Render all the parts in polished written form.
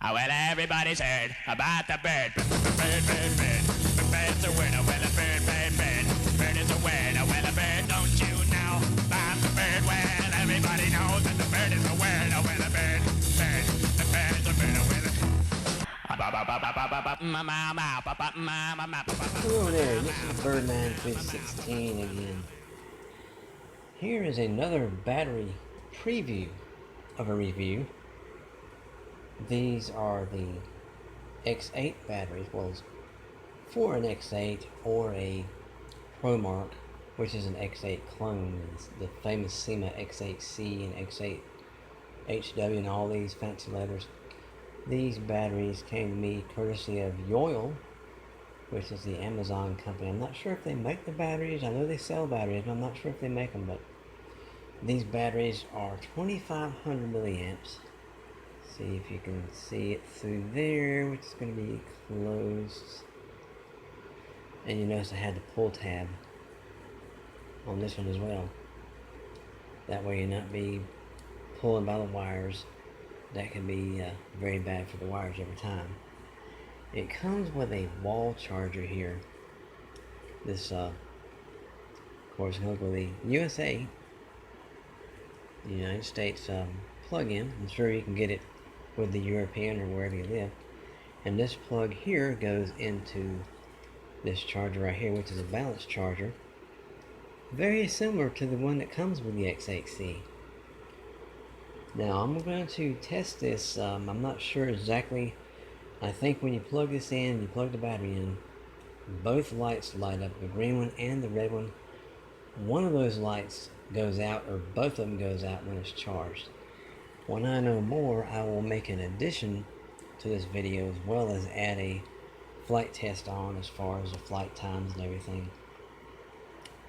Well, everybody's heard about the bird. Bird, bird, bird. Bird's a word. Well, a bird, bird, bird. Bird is a word. Well, a bird, don't you know about the bird? Well, everybody knows that the bird is a word. Well, a bird, bird. The bird is a bird. Hello there, this is Birdman 316 again. Here is another battery preview of a review. These are the X8 batteries, well, for an X8 or a ProMark, which is an X8 clone. It's the famous SYMA X8C and X8HW and all these fancy letters. These batteries came to me courtesy of yoyl, which is the Amazon company. I'm not sure if they make the batteries. I know they sell batteries, but I'm not sure if they make them. But these batteries are 2,500 milliamps. See if you can see it through there, which is going to be closed. And you notice I had the pull tab on this one as well. That way you'll not be pulling by the wires. That can be very bad for the wires every time. It comes with a wall charger here. This, of course, comes with the USA, the United States plug-in. I'm sure you can get it with the European or wherever you live. And this plug here goes into this charger right here, which is a balance charger. Very similar to the one that comes with the X8C. Now I'm going to test this. I'm not sure exactly. I think when you plug this in, you plug the battery in, both lights light up, the green one and the red one. One of those lights goes out, or both of them goes out when it's charged. When I know more, I will make an addition to this video, as well as add a flight test on as far as the flight times and everything.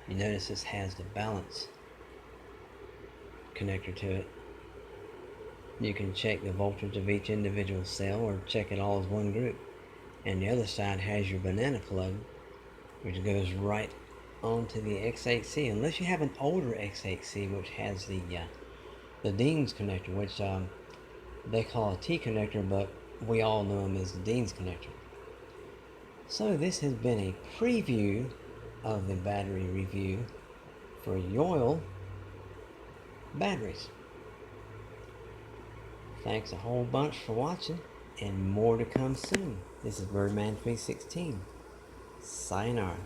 You notice this has the balance connector to it. You can check the voltage of each individual cell or check it all as one group. And the other side has your banana plug, which goes right onto the X8C, unless you have an older X8C which has the Dean's connector, which they call a T connector, but we all know them as the Dean's connector. So this has been a preview of the battery review for yoyl batteries. Thanks a whole bunch for watching, and more to come soon. This is Birdman 316. Sayonara.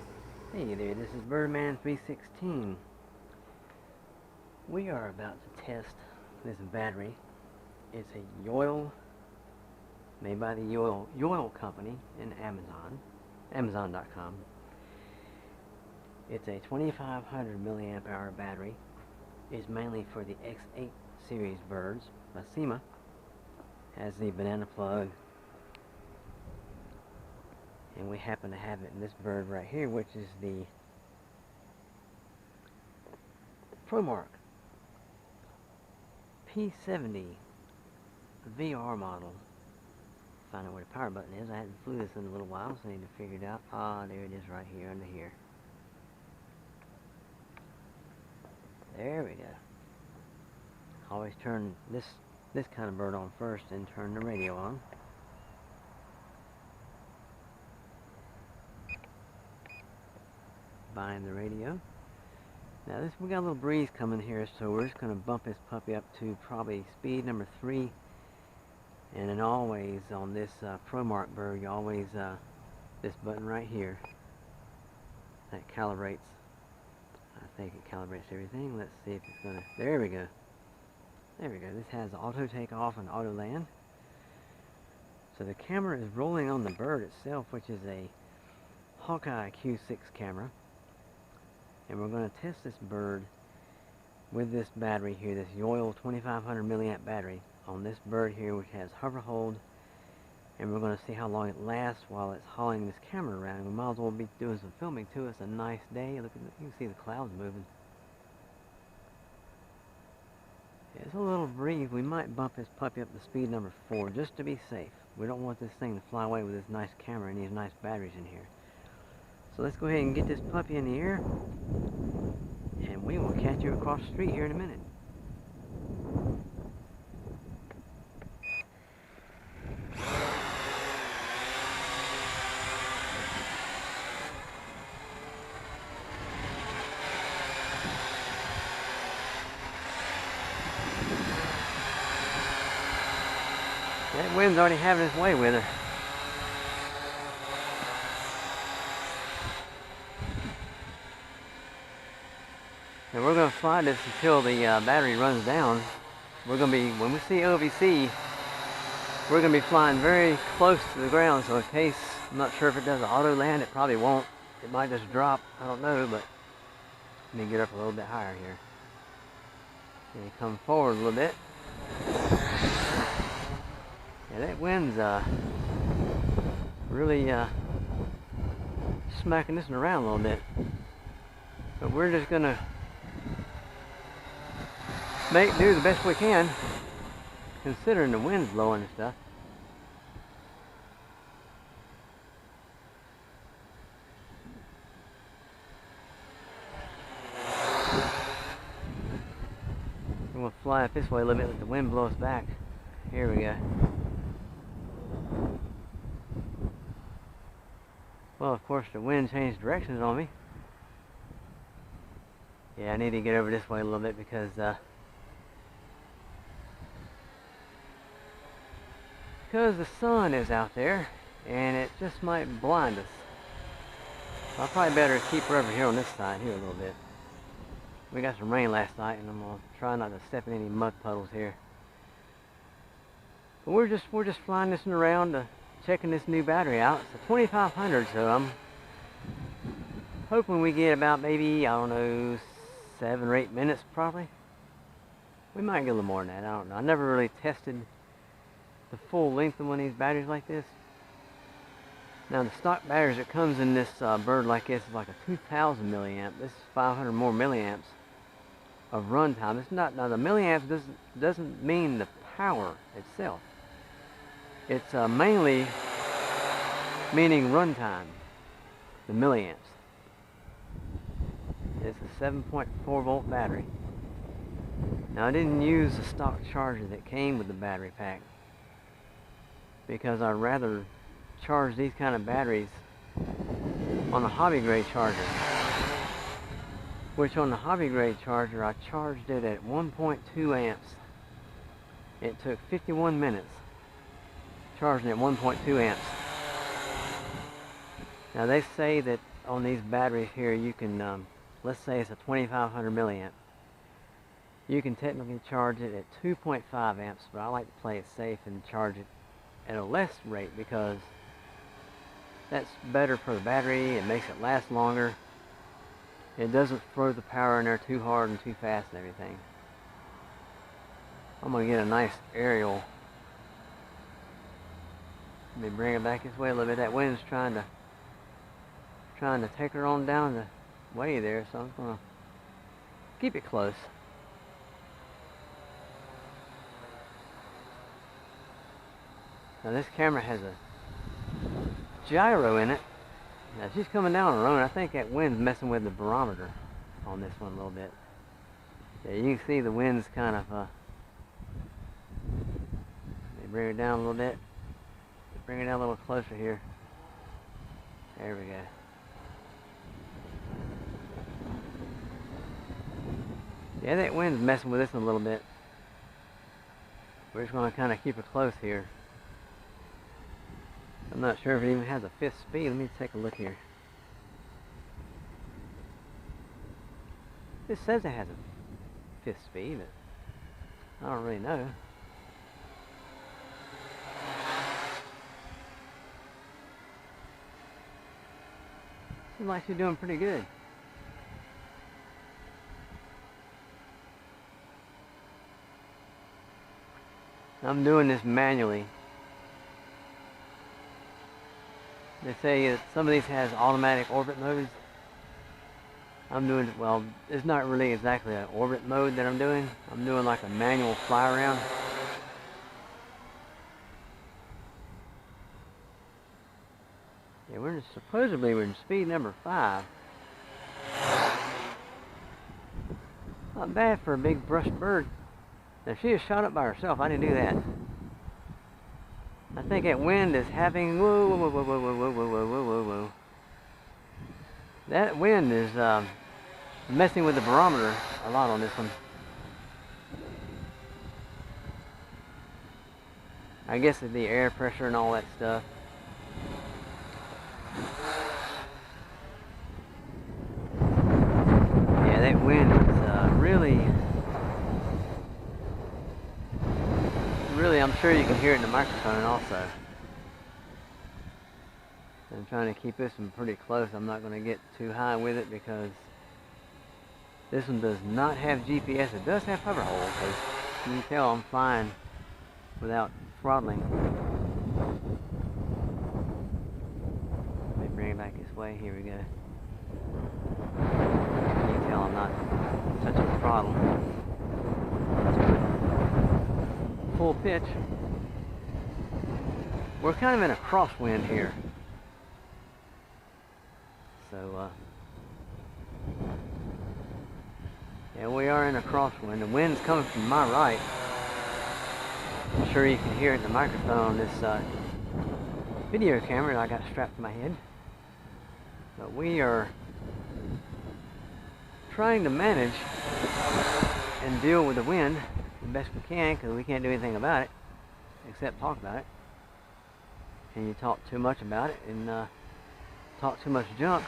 Hey there, this is Birdman 316. We are about to test this battery. It's a yoyl, made by the yoyl company in Amazon.com. It's a 2,500 milliamp hour battery. It's mainly for the X8 series birds by SYMA. Has the banana plug, and we happen to have it in this bird right here, which is the ProMark P70 VR model. Find out where the power button is. I hadn't flew this in a little while, so I need to figure it out. Ah, there it is right here under here. There we go. Always turn this kind of bird on first, and turn the radio on. Bind the radio. Now we got a little breeze coming here, so we're just going to bump this puppy up to probably speed number 3. And then always on this ProMark bird, you always this button right here that calibrates. I think it calibrates everything. Let's see if it's gonna. There we go. There we go. This has auto takeoff and auto land. So the camera is rolling on the bird itself, which is a Hawkeye Q6 camera. And we're going to test this bird with this battery here, this yoyl 2,500 milliamp battery on this bird here, which has hover hold. And we're going to see how long it lasts while it's hauling this camera around. We might as well be doing some filming too. It's a nice day. Look, you can see the clouds moving. It's a little breeze. We might bump this puppy up to speed number 4 just to be safe. We don't want this thing to fly away with this nice camera and these nice batteries in here. So let's go ahead and get this puppy in the air, and we will catch you across the street here in a minute. That wind's already having its way with her. And we're going to fly this until the battery runs down. We're going to be, when we see OVC, we're going to be flying very close to the ground, so in case, I'm not sure if it does an auto land, it probably won't. It might just drop, I don't know, but let me get up a little bit higher here. And come forward a little bit. Yeah, that wind's really smacking this one around a little bit. But we're just going to do the best we can, considering the wind's blowing and stuff. I'm going to fly up this way a little bit, let the wind blow us back. Here we go. Well, of course, the wind changed directions on me. Yeah, I need to get over this way a little bit because the sun is out there and it just might blind us. I'll probably better keep her over here on this side here a little bit. We got some rain last night and I'm gonna try not to step in any mud puddles here. But we're just flying this one around, checking this new battery out. It's a 2500, so I'm hoping we get about maybe, I don't know, 7 or 8 minutes probably. We might get a little more than that, I don't know. I never really tested the full length of one of these batteries like this. Now the stock batteries that comes in this bird like this is like a 2000 milliamp. This is 500 more milliamps of runtime. It's not, now the milliamps doesn't mean the power itself. It's mainly meaning runtime, the milliamps. It's a 7.4 volt battery. Now I didn't use the stock charger that came with the battery pack because I'd rather charge these kind of batteries on a hobby grade charger, which on the hobby grade charger I charged it at 1.2 amps. It took 51 minutes charging at 1.2 amps. Now they say that on these batteries here you can, let's say it's a 2500 milliamp, you can technically charge it at 2.5 amps, but I like to play it safe and charge it at a less rate because that's better for the battery. It makes it last longer. It doesn't throw the power in there too hard and too fast and everything. I'm going to get a nice aerial. Let me bring it back this way a little bit. That wind's trying to take her on down the way there, so I'm going to keep it close. Now this camera has a gyro in it. Now she's coming down on her own. I think that wind's messing with the barometer on this one a little bit. Yeah, you can see the wind's kind of, let me bring her down a little bit. Bring her down a little closer here. There we go. Yeah, that wind's messing with this one a little bit. We're just going to kind of keep it close here. I'm not sure if it even has a 5th speed. Let me take a look here. It says it has a 5th speed, but I don't really know. Seems like she's doing pretty good. I'm doing this manually. They say that some of these has automatic orbit modes. I'm doing, well, it's not really exactly an orbit mode that I'm doing. I'm doing like a manual fly around. Yeah, supposedly we're in speed number 5. Not bad for a big brushed bird. Now she is shot up by herself. I didn't do that. I think that wind is having, whoa, whoa, whoa, whoa, whoa, whoa, whoa, whoa, whoa, whoa, whoa. That wind is messing with the barometer a lot on this one. I guess it'd be air pressure and all that stuff. Yeah, that wind is really, I'm sure you can hear it in the microphone also. I'm trying to keep this one pretty close. I'm not going to get too high with it because this one does not have GPS. It does have hover hold, because you can tell I'm flying without throttling. Let me bring it back this way. Here we go. You can tell I'm not touching the throttle. Full pitch. We're kind of in a crosswind here. So, yeah, we are in a crosswind. The wind's coming from my right. I'm sure you can hear it in the microphone on this video camera that I got strapped to my head. But we are trying to manage and deal with the wind the best we can, because we can't do anything about it except talk about it. And you talk too much about it and talk too much junk.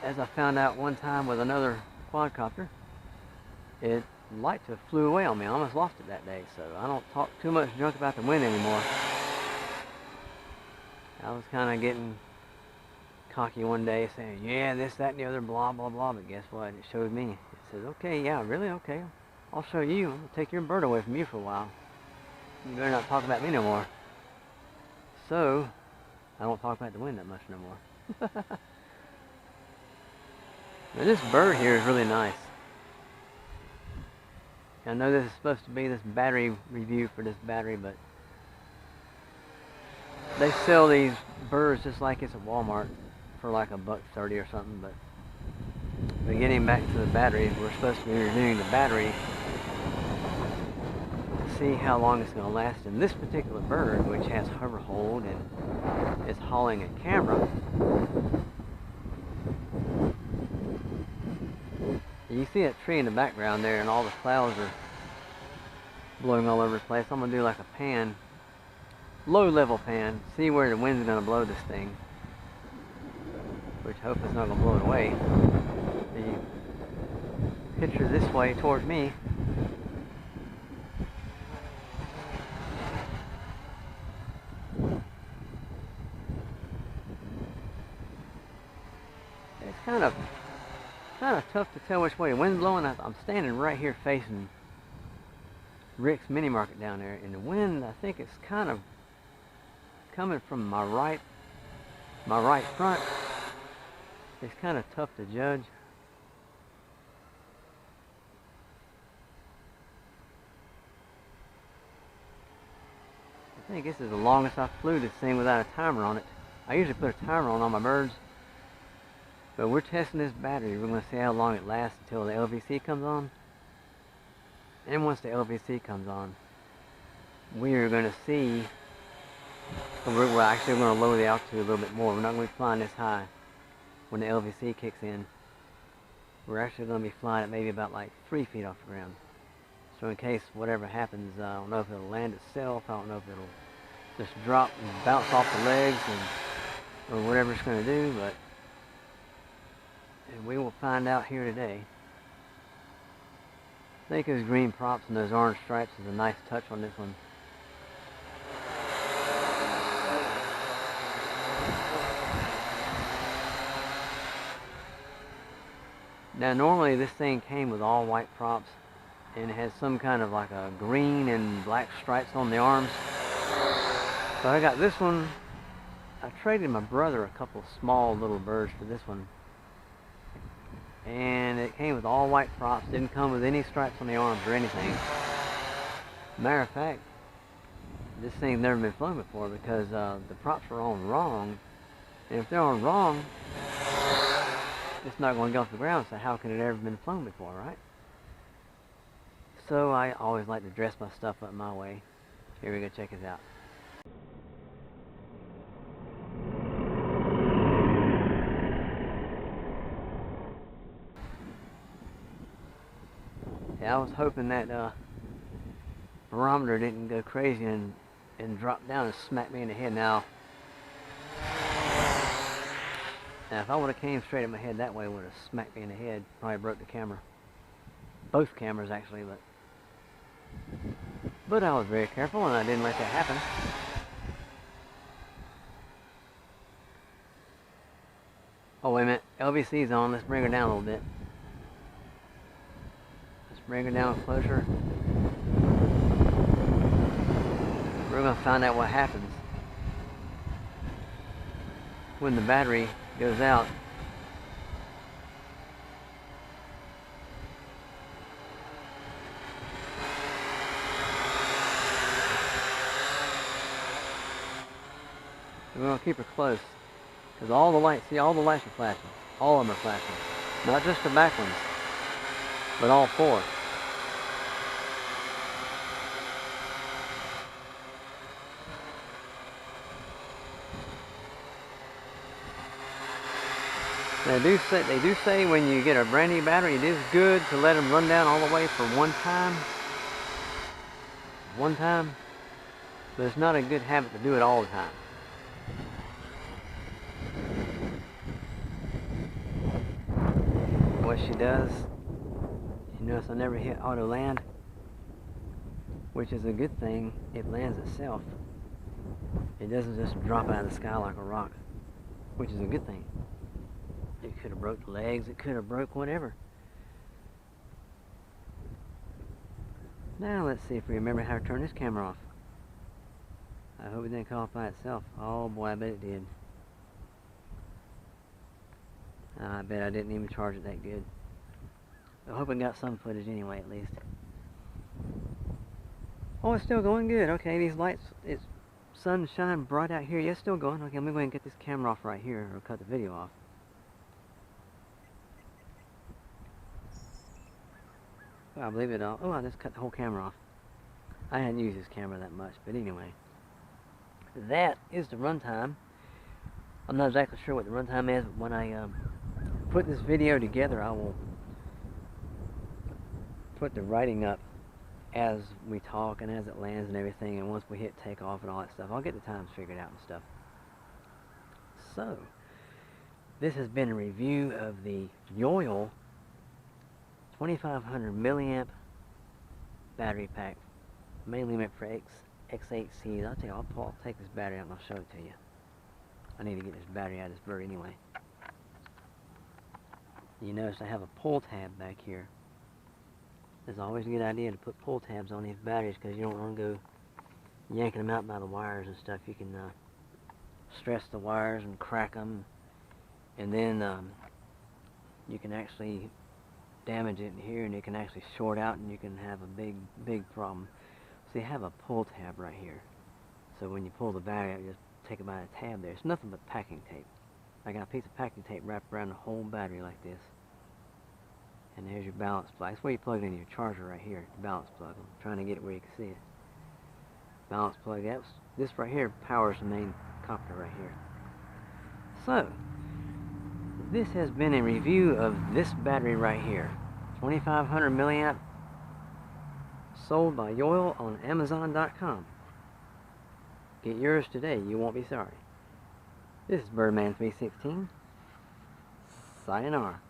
As I found out one time with another quadcopter, it light flew away on me. I almost lost it that day, so I don't talk too much junk about the wind anymore. I was kind of getting cocky one day saying, yeah, this, that, and the other, blah, blah, blah, but guess what? It showed me. It says, okay, yeah, really? Okay. I'll show you. I'm going to take your bird away from you for a while. You better not talk about me no more. So, I don't talk about the wind that much no more. Now, this bird here is really nice. I know this is supposed to be this battery review for this battery, but they sell these birds just like it's at Walmart for like $1.30 or something. But getting back to the battery, we're supposed to be reviewing the battery to see how long it's going to last. And this particular bird, which has hover hold and is hauling a camera, you see that tree in the background there, and all the clouds are blowing all over the place. I'm going to do like a pan, low level pan, see where the wind's going to blow this thing, which I hope it's not going to blow it away. The picture this way towards me. It's kind of tough to tell which way the wind's blowing. I'm standing right here facing Rick's Mini Market down there, and the wind, I think it's kind of coming from my right front. It's kind of tough to judge. I think this is the longest I've flew this thing without a timer on it. I usually put a timer on all my birds. But we're testing this battery. We're going to see how long it lasts until the LVC comes on. And once the LVC comes on, we are going to see, we're actually going to lower the altitude a little bit more. We're not going to be flying this high when the LVC kicks in. We're actually going to be flying at maybe about like 3 feet off the ground. So in case whatever happens, I don't know if it'll land itself. I don't know if it'll just drop and bounce off the legs or whatever it's going to do, but and we will find out here today. I think those green props and those orange stripes is a nice touch on this one. Now normally this thing came with all white props, and it has some kind of like a green and black stripes on the arms. So I got this one. I traded my brother a couple of small little birds for this one. And it came with all white props, didn't come with any stripes on the arms or anything. Matter of fact, this thing's never been flown before because the props are on wrong. And if they're on wrong, it's not going to get off the ground, so how can it ever been flown before, right? So I always like to dress my stuff up my way. Here we go, check this out. Yeah, I was hoping that barometer didn't go crazy and and dropped down and smacked me in the head. Now if I would have came straight at my head that way, it would have smacked me in the head. Probably broke the camera. Both cameras actually, but I was very careful and I didn't let that happen. Oh, wait a minute. LVC's on. Let's bring her down a little bit. Let's bring her down closer. We're going to find out what happens when the battery goes out. We're going to keep her close. Because all the lights, see, all the lights are flashing. All of them are flashing. Not just the back ones, but all four. They do say when you get a brand new battery, it is good to let them run down all the way for one time. But it's not a good habit to do it all the time. What she does, you notice I never hit auto land, which is a good thing. It lands itself. It doesn't just drop out of the sky like a rock, which is a good thing. It could have broke the legs, it could have broke whatever. Now let's see if we remember how to turn this camera off. I hope it didn't come off by itself. Oh boy, I bet it did. I bet I didn't even charge it that good. I hope I got some footage anyway, at least. Oh, it's still going good. Okay, these lights, it's sunshine bright out here. Yeah, it's still going. Okay, let me go ahead and get this camera off right here, or cut the video off. Oh, I believe it all. Oh, I just cut the whole camera off. I hadn't used this camera that much, but anyway. That is the runtime. I'm not exactly sure what the runtime is, but when I put this video together, I will put the writing up as we talk and as it lands and everything, and once we hit takeoff and all that stuff, I'll get the times figured out and stuff. So, this has been a review of the yoyl 2500 milliamp battery pack, mainly meant for X8Cs. I'll tell you, I'll take this battery out and I'll show it to you. I need to get this battery out of this bird anyway. You notice I have a pull tab back here. It's always a good idea to put pull tabs on these batteries because you don't want to go yanking them out by the wires and stuff. You can stress the wires and crack them, and then you can actually damage it in here, and it can actually short out, and you can have a big problem. So you have a pull tab right here. So when you pull the battery out, you just take it by the tab there. It's nothing but packing tape. I got a piece of packing tape wrapped around the whole battery like this. And there's your balance plug. That's where you plug it into your charger right here, the balance plug. I'm trying to get it where you can see it. Balance plug. This right here powers the main copter right here. So, this has been a review of this battery right here. 2500 milliamp, sold by yoyl on Amazon.com. Get yours today, you won't be sorry. This is Birdman 316. Sayonara.